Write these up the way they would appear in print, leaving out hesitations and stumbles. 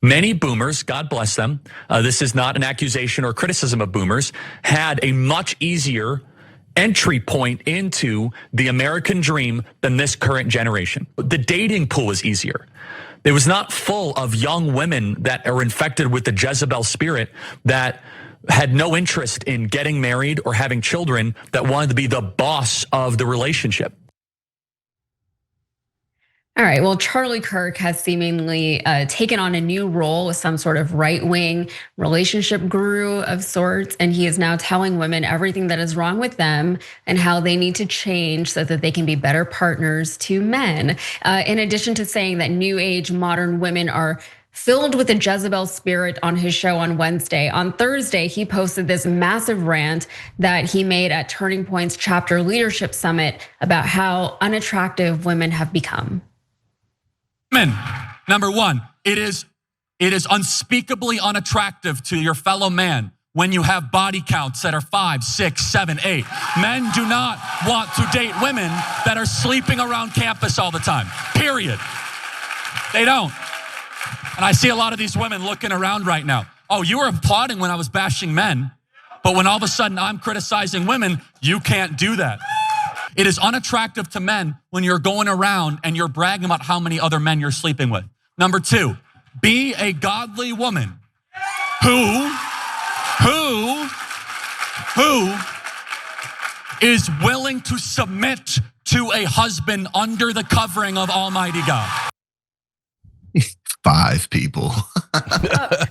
Many boomers, God bless them, this is not an accusation or criticism of boomers, had a much easier entry point into the American dream than this current generation. The dating pool was easier. It was not full of young women that are infected with the Jezebel Spirit that had no interest in getting married or having children, that wanted to be the boss of the relationship. All right, well, Charlie Kirk has seemingly taken on a new role with some sort of right-wing relationship guru of sorts, and he is now telling women everything that is wrong with them and how they need to change so that they can be better partners to men. In addition to saying that new age modern women are filled with the Jezebel Spirit on his show on Wednesday. On Thursday, he posted this massive rant that he made at Turning Point's Chapter Leadership Summit about how unattractive women have become. Men, number one, it is unspeakably unattractive to your fellow man when you have body counts that are 5, 6, 7, 8. Men do not want to date women that are sleeping around campus all the time, period. They don't. And I see a lot of these women looking around right now. Oh, you were applauding when I was bashing men, but when all of a sudden I'm criticizing women, you can't do that. It is unattractive to men when you're going around and you're bragging about how many other men you're sleeping with. Number two, be a godly woman who is willing to submit to a husband under the covering of Almighty God. 5 people.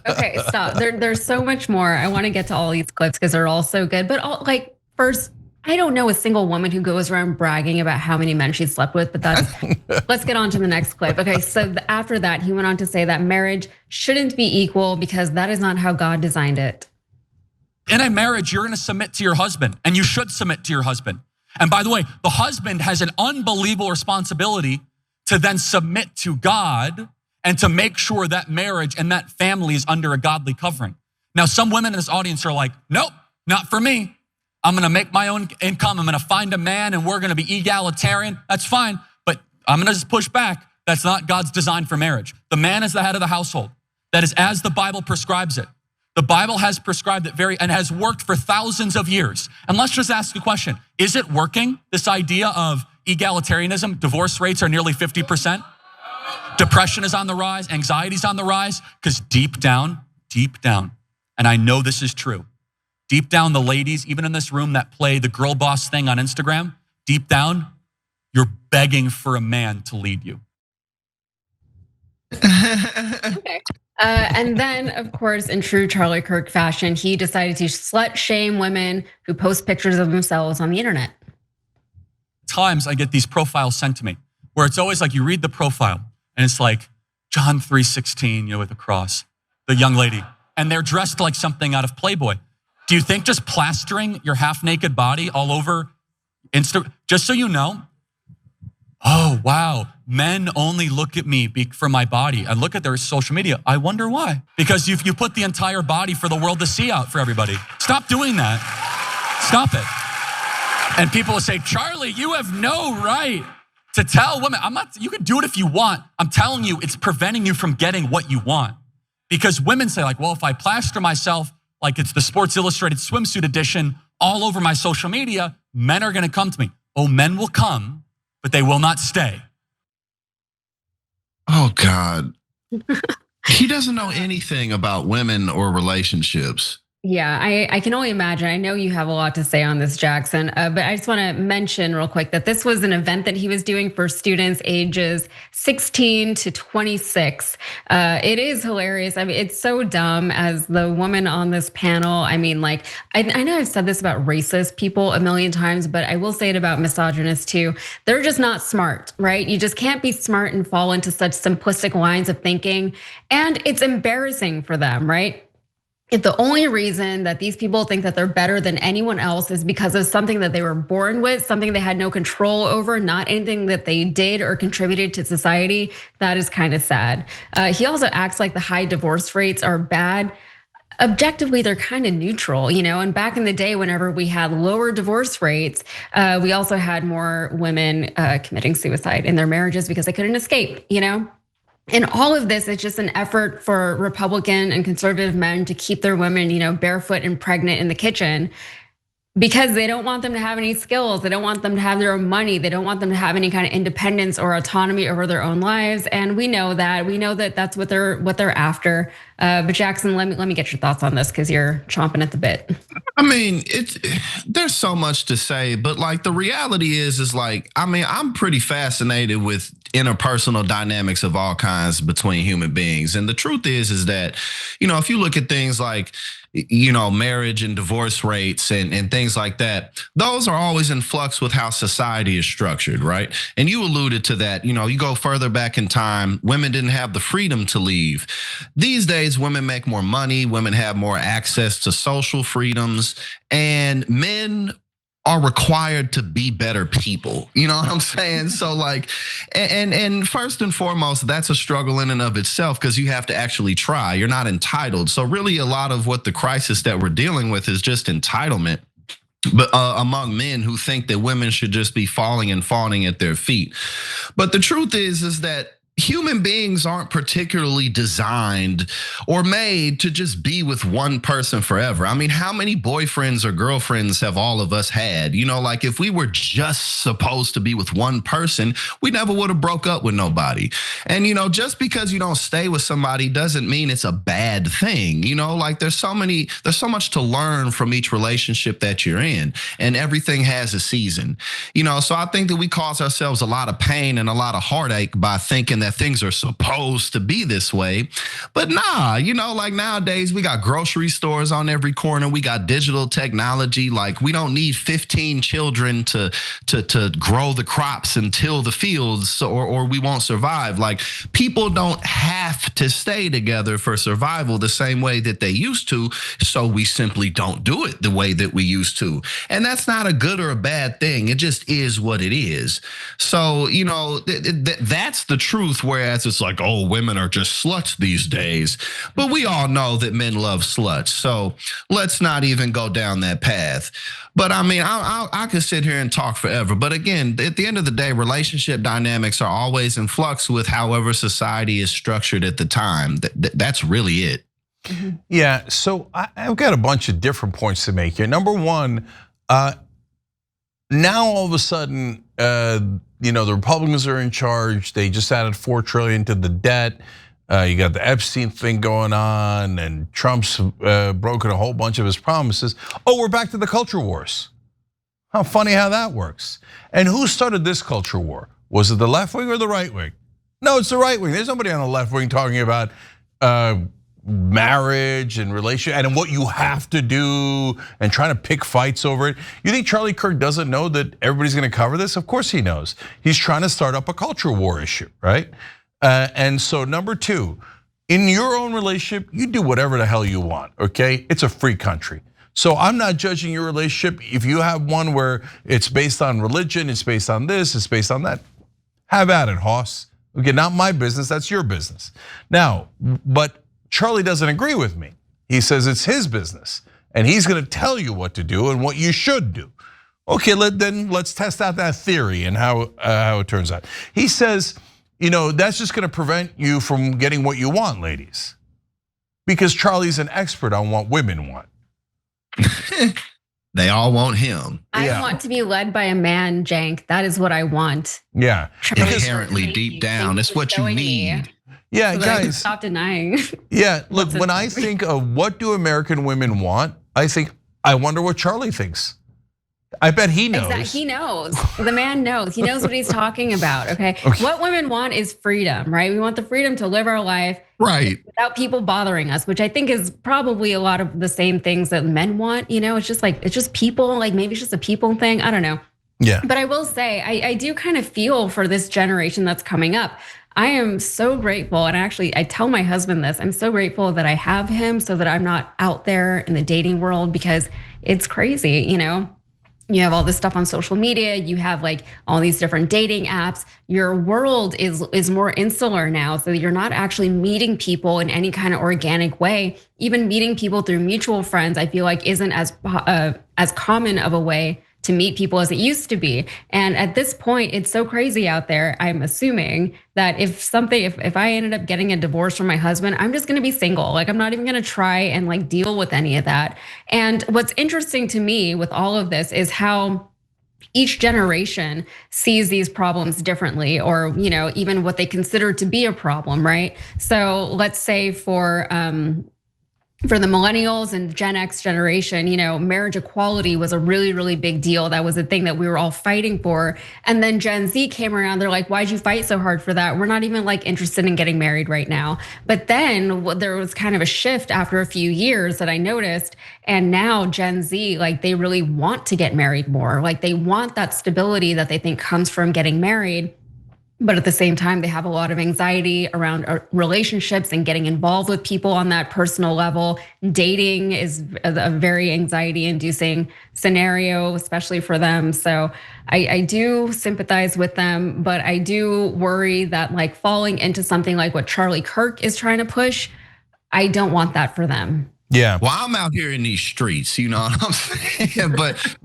Okay, stop. There's so much more. I want to get to all these clips because they're all so good. But first, I don't know a single woman who goes around bragging about how many men she slept with, but let's get on to the next clip. Okay, so after that, he went on to say that marriage shouldn't be equal because that is not how God designed it. In a marriage, you're gonna submit to your husband, and you should submit to your husband. And by the way, the husband has an unbelievable responsibility to then submit to God and to make sure that marriage and that family is under a godly covering. Now, some women in this audience are like, nope, not for me. I'm gonna make my own income. I'm gonna find a man and we're gonna be egalitarian. That's fine, but I'm gonna just push back. That's not God's design for marriage. The man is the head of the household. That is as the Bible prescribes it. The Bible has prescribed it and has worked for thousands of years. And let's just ask a question. Is it working, this idea of egalitarianism? Divorce rates are nearly 50%. Depression is on the rise, anxiety's on the rise, because deep down, and I know this is true, deep down, the ladies, even in this room that play the girl boss thing on Instagram, deep down, you're begging for a man to lead you. Okay. And then, of course, in true Charlie Kirk fashion, he decided to slut shame women who post pictures of themselves on the internet. Times I get these profiles sent to me where it's always like you read the profile and it's like John 3:16, with a cross, the young lady, and they're dressed like something out of Playboy. Do you think just plastering your half-naked body all over Insta, just so you know, oh, wow, men only look at me for my body. I look at their social media. I wonder why. Because you put the entire body for the world to see out for everybody. Stop doing that. Stop it. And people will say, Charlie, you have no right to tell women. You can do it if you want. I'm telling you, it's preventing you from getting what you want. Because women say well, if I plaster myself like it's the Sports Illustrated swimsuit edition all over my social media, men are gonna come to me. Oh, men will come, but they will not stay. Oh, God. He doesn't know anything about women or relationships. Yeah, I can only imagine. I know you have a lot to say on this, Jackson, but I just want to mention real quick that this was an event that he was doing for students ages 16 to 26. It is hilarious. I mean, it's so dumb as the woman on this panel. I mean, I know I've said this about racist people a million times, but I will say it about misogynists too. They're just not smart, right? You just can't be smart and fall into such simplistic lines of thinking. And it's embarrassing for them, right? If the only reason that these people think that they're better than anyone else is because of something that they were born with, something they had no control over, not anything that they did or contributed to society, that is kind of sad. He also acts like the high divorce rates are bad. Objectively, they're kind of neutral, and back in the day, whenever we had lower divorce rates, we also had more women committing suicide in their marriages because they couldn't escape, And all of this is just an effort for Republican and conservative men to keep their women, barefoot and pregnant in the kitchen, because they don't want them to have any skills. They don't want them to have their own money. They don't want them to have any kind of independence or autonomy over their own lives. And we know that. We know that that's what they're after. But Jackson, let me get your thoughts on this, because you're chomping at the bit. I mean, there's so much to say, but like the reality is like, I mean, I'm pretty fascinated with interpersonal dynamics of all kinds between human beings. And the truth is that, if you look at things like, marriage and divorce rates and things like that, those are always in flux with how society is structured, right? And you alluded to that, you go further back in time, women didn't have the freedom to leave. These days, women make more money, women have more access to social freedoms, and men are required to be better people. You know what I'm saying? So like, and first and foremost, that's a struggle in and of itself, because you have to actually try. You're not entitled. So really a lot of what the crisis that we're dealing with is just entitlement. But among men who think that women should just be falling and fawning at their feet. But the truth is that human beings aren't particularly designed or made to just be with one person forever. I mean, how many boyfriends or girlfriends have all of us had? Like if we were just supposed to be with one person, we never would have broke up with nobody. And just because you don't stay with somebody doesn't mean it's a bad thing. Like there's so much to learn from each relationship that you're in, and everything has a season. So I think that we cause ourselves a lot of pain and a lot of heartache by thinking that things are supposed to be this way. But nah, like nowadays we got grocery stores on every corner. We got digital technology. Like we don't need 15 children to grow the crops and till the fields, or we won't survive. Like people don't have to stay together for survival the same way that they used to. So we simply don't do it the way that we used to. And that's not a good or a bad thing. It just is what it is. So, that's the truth. Whereas it's like, oh, women are just sluts these days. But we all know that men love sluts. So let's not even go down that path. But I mean, I could sit here and talk forever. But again, at the end of the day, relationship dynamics are always in flux with however society is structured at the time. That's really it. Yeah, so I've got a bunch of different points to make here. Number one, now all of a sudden, the Republicans are in charge. They just added $4 trillion to the debt. You got the Epstein thing going on, and Trump's broken a whole bunch of his promises. Oh, we're back to the culture wars. How funny how that works. And who started this culture war? Was it the left wing or the right wing? No, it's the right wing. There's nobody on the left wing talking about marriage and relationship and what you have to do and trying to pick fights over it. You think Charlie Kirk doesn't know that everybody's gonna cover this? Of course he knows. He's trying to start up a culture war issue, right? And so number two, in your own relationship, you do whatever the hell you want, okay? It's a free country. So I'm not judging your relationship. If you have one where it's based on religion, it's based on this, it's based on that, have at it, Hoss. Okay, not my business, that's your business. Now, but Charlie doesn't agree with me. He says it's his business and he's gonna tell you what to do and what you should do. Okay, then let's test out that theory and how it turns out. He says, that's just gonna prevent you from getting what you want, ladies. Because Charlie's an expert on what women want. They all want him. I want to be led by a man, Jank. That is what I want. Yeah. Inherently deep down, it's what you need. Yeah, so guys. Stop denying. Yeah, look, when I think of what do American women want, I wonder what Charlie thinks. I bet he knows. Exactly. He knows. The man knows. He knows what he's talking about, okay? What women want is freedom, right? We want the freedom to live our life right without people bothering us, which I think is probably a lot of the same things that men want. It's just people, like maybe it's just a people thing. I don't know. Yeah. But I will say, I do kind of feel for this generation that's coming up. I am so grateful, and I tell my husband this, I'm so grateful that I have him so that I'm not out there in the dating world, because it's crazy, You have all this stuff on social media, you have like all these different dating apps. Your world is more insular now, so you're not actually meeting people in any kind of organic way. Even meeting people through mutual friends, I feel like isn't as common of a way to meet people as it used to be. And at this point, it's so crazy out there. I'm assuming that if I ended up getting a divorce from my husband, I'm just gonna be single. Like, I'm not even gonna try and like deal with any of that. And what's interesting to me with all of this is how each generation sees these problems differently, or even what they consider to be a problem, right? So let's say for the millennials and Gen X generation, marriage equality was a really, really big deal. That was a thing that we were all fighting for. And then Gen Z came around, they're like, why'd you fight so hard for that? We're not even like interested in getting married right now. But then there was kind of a shift after a few years that I noticed. And now Gen Z, like, they really want to get married more. Like, they want that stability that they think comes from getting married. But at the same time, they have a lot of anxiety around relationships and getting involved with people on that personal level. Dating is a very anxiety-inducing scenario, especially for them. So I do sympathize with them, but I do worry that like falling into something like what Charlie Kirk is trying to push, I don't want that for them. Yeah. Well, I'm out here in these streets, you know what I'm saying? But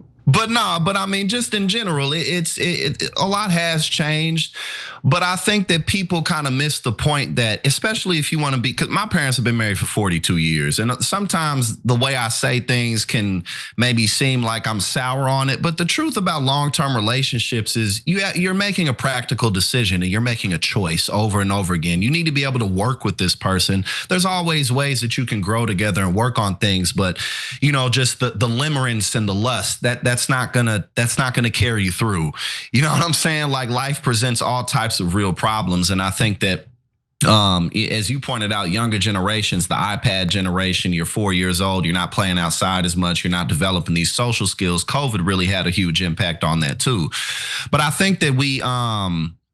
I mean, just in general, a lot has changed. But I think that people kind of miss the point that, especially if you want to be, because my parents have been married for 42 years. And sometimes the way I say things can maybe seem like I'm sour on it. But the truth about long-term relationships is you're making a practical decision and you're making a choice over and over again. You need to be able to work with this person. There's always ways that you can grow together and work on things. But, just the limerence and the lust, that's not gonna carry you through. You know what I'm saying? Like, life presents all types of real problems. And I think that, as you pointed out, younger generations, the iPad generation, you're 4 years old, you're not playing outside as much, you're not developing these social skills. COVID really had a huge impact on that too. But I think that we,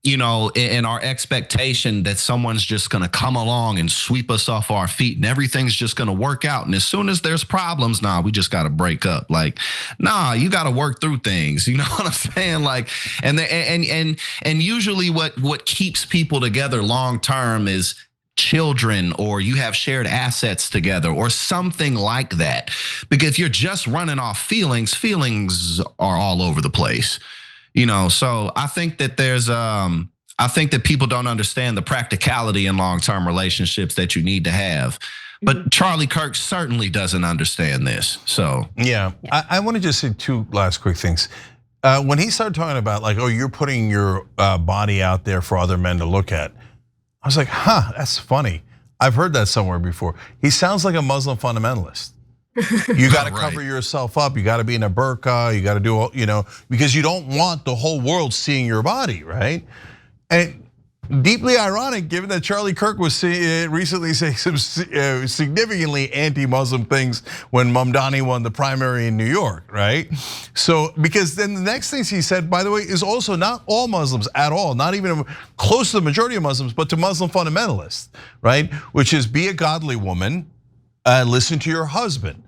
in our expectation that someone's just going to come along and sweep us off our feet and everything's just going to work out. And as soon as there's problems, we just got to break up. Like, you got to work through things. You know what I'm saying? Like, and usually what keeps people together long term is children, or you have shared assets together or something like that. Because if you're just running off feelings are all over the place. So I think that I think that people don't understand the practicality in long-term relationships that you need to have. But Charlie Kirk certainly doesn't understand this. So yeah. I want to just say two last quick things. When he started talking about like, oh, you're putting your body out there for other men to look at, I was like, that's funny. I've heard that somewhere before. He sounds like a Muslim fundamentalist. You got to cover yourself up. You got to be in a burqa. You got to do, because you don't want the whole world seeing your body, right? And deeply ironic, given that Charlie Kirk was recently saying some significantly anti-Muslim things when Mamdani won the primary in New York, right? So, because then the next things he said, by the way, is also not all Muslims at all, not even close to the majority of Muslims, but to Muslim fundamentalists, right? Which is be a godly woman, listen to your husband.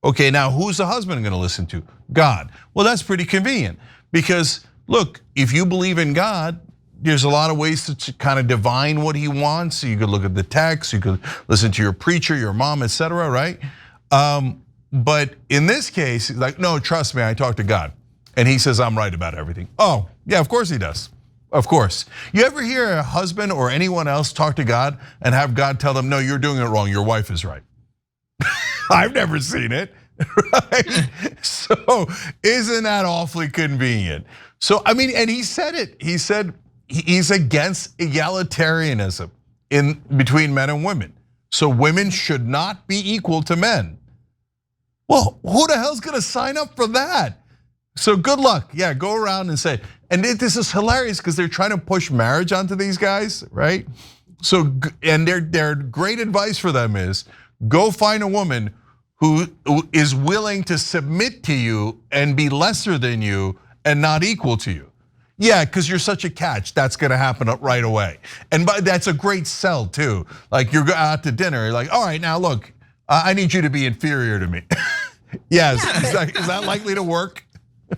Okay, now who's the husband going to listen to? God. Well, that's pretty convenient because look, if you believe in God, there's a lot of ways to kind of divine what he wants. You could look at the text, you could listen to your preacher, your mom, etc., right? But in this case, like, no, trust me, I talked to God. And he says, I'm right about everything. Oh, yeah, of course he does. Of course. You ever hear a husband or anyone else talk to God and have God tell them, no, you're doing it wrong, your wife is right? I've never seen it, right? So isn't that awfully convenient? So, I mean, and he said it. He said he's against egalitarianism in between men and women. So women should not be equal to men. Well, who the hell's gonna sign up for that? So good luck. Yeah, go around and say, and this is hilarious because they're trying to push marriage onto these guys, right? So, and their great advice for them is, go find a woman who is willing to submit to you and be lesser than you and not equal to you. Yeah, because you're such a catch, that's gonna happen right away. And that's a great sell too. Like you're out to dinner, you're like, all right, now look, I need you to be inferior to me. Yes, is that likely to work?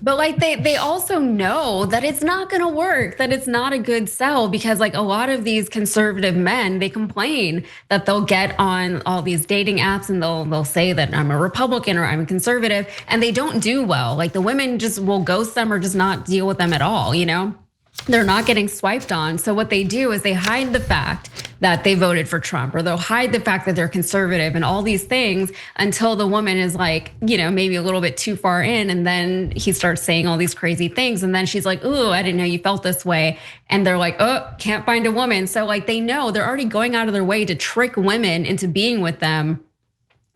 But like they also know that it's not going to work, that it's not a good sell, because like a lot of these conservative men, they complain that they'll get on all these dating apps and they'll say that I'm a Republican or I'm a conservative, and they don't do well. Like the women just will ghost them or just not deal with them at all, you know? They're not getting swiped on. So what they do is they hide the fact that they voted for Trump, or they'll hide the fact that they're conservative and all these things until the woman is like, maybe a little bit too far in. And then he starts saying all these crazy things. And then she's like, ooh, I didn't know you felt this way. And they're like, oh, can't find a woman. So like they know they're already going out of their way to trick women into being with them.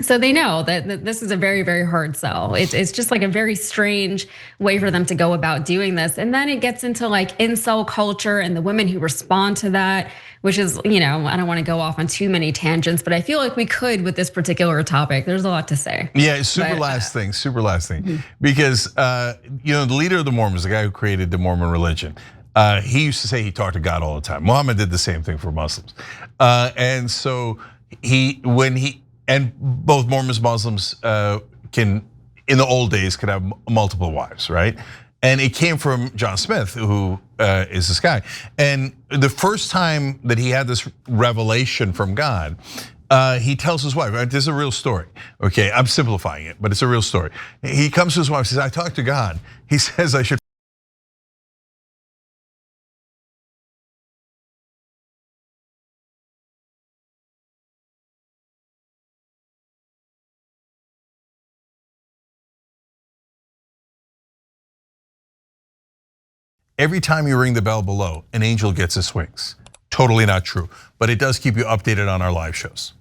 So they know that this is a very, very hard sell. It's just like a very strange way for them to go about doing this. And then it gets into like incel culture and the women who respond to that, which is, I don't want to go off on too many tangents, but I feel like we could with this particular topic. There's a lot to say. Yeah, super last thing. Because, the leader of the Mormons, the guy who created the Mormon religion, he used to say he talked to God all the time. Muhammad did the same thing for Muslims. And so and both Mormons, Muslims in the old days, could have multiple wives, right? And it came from John Smith, who is this guy. And the first time that he had this revelation from God, he tells his wife, right? This is a real story. Okay, I'm simplifying it, but it's a real story. He comes to his wife and says, I talked to God. He says I should. Every time you ring the bell below, an angel gets its wings. Totally not true, but it does keep you updated on our live shows.